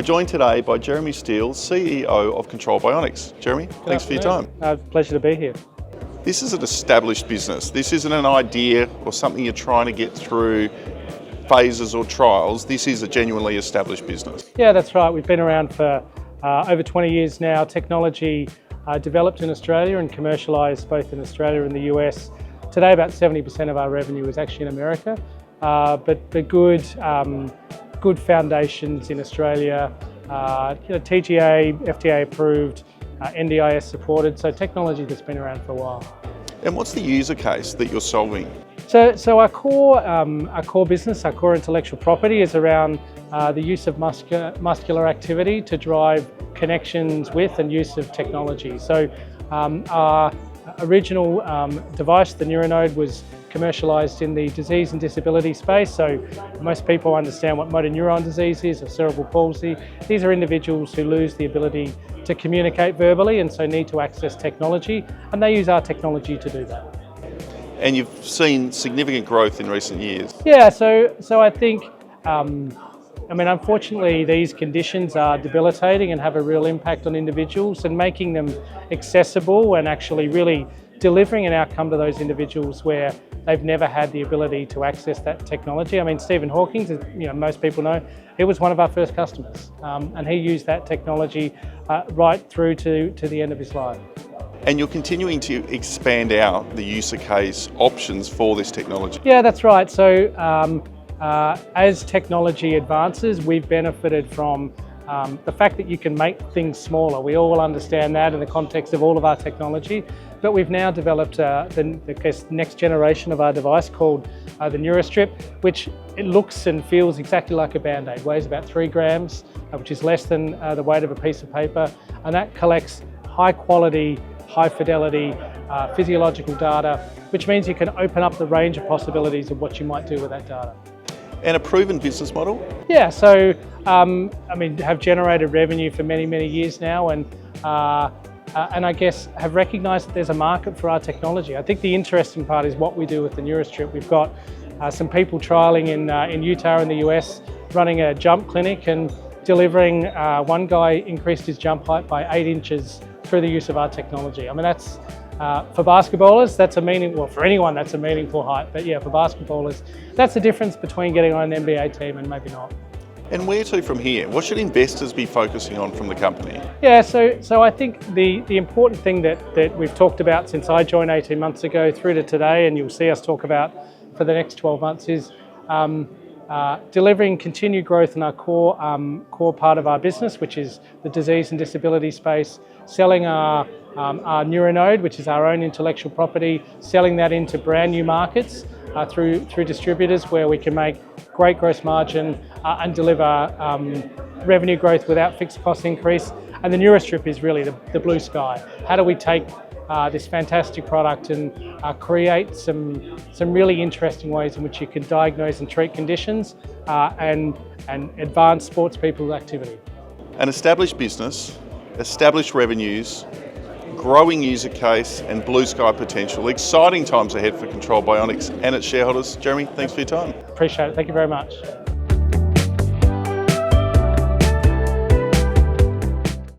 joined today by Jeremy Steele, CEO of Control Bionics. Jeremy, thanks for your time. Pleasure to be here. This is an established business. This isn't an idea or something you're trying to get through phases or trials. This is a genuinely established business. Yeah, that's right. We've been around for over 20 years now. Technology developed in Australia and commercialised both in Australia and the US. Today, about 70% of our revenue is actually in America, but the good foundations in Australia, TGA, FDA approved, NDIS supported, so technology that's been around for a while. And what's the user case that you're solving? So our core business, our core intellectual property is around the use of muscular activity to drive connections with and use of technology. So our original device, the NeuroNode, was commercialised in the disease and disability space. So most people understand what motor neuron disease is, or cerebral palsy. These are individuals who lose the ability to communicate verbally and so need to access technology, and they use our technology to do that. And you've seen significant growth in recent years. Yeah, so I think, unfortunately these conditions are debilitating and have a real impact on individuals, and making them accessible and actually really delivering an outcome to those individuals where they've never had the ability to access that technology. Stephen Hawking, most people know, he was one of our first customers, and he used that technology right through to the end of his life. And you're continuing to expand out the user case options for this technology. Yeah, that's right. So as technology advances, we've benefited from the fact that you can make things smaller. We all understand that in the context of all of our technology, but we've now developed the next generation of our device called the NeuroStrip, which it looks and feels exactly like a Band-Aid, weighs about 3 grams, which is less than the weight of a piece of paper, and that collects high quality, high fidelity physiological data, which means you can open up the range of possibilities of what you might do with that data. And a proven business model? Yeah, so have generated revenue for many, many years now, and I guess have recognised that there's a market for our technology. I think the interesting part is what we do with the NeuroStrip. We've got some people trialling in Utah in the US, running a jump clinic and delivering. One guy increased his jump height by 8 inches through the use of our technology. That's for basketballers, for anyone that's a meaningful height, but yeah, for basketballers, that's the difference between getting on an NBA team and maybe not. And where to from here? What should investors be focusing on from the company? Yeah, so I think the important thing that we've talked about since I joined 18 months ago through to today, and you'll see us talk about for the next 12 months, is delivering continued growth in our core part of our business, which is the disease and disability space, selling our NeuroNode, which is our own intellectual property, selling that into brand new markets through distributors where we can make great gross margin and deliver revenue growth without fixed cost increase. And the NeuroStrip is really the blue sky. How do we take this fantastic product and create some really interesting ways in which you can diagnose and treat conditions and advance sports people's activity? An established business, established revenues, growing user case and blue sky potential. Exciting times ahead for Control Bionics and its shareholders. Jeremy, thanks for your time. Appreciate it. Thank you very much.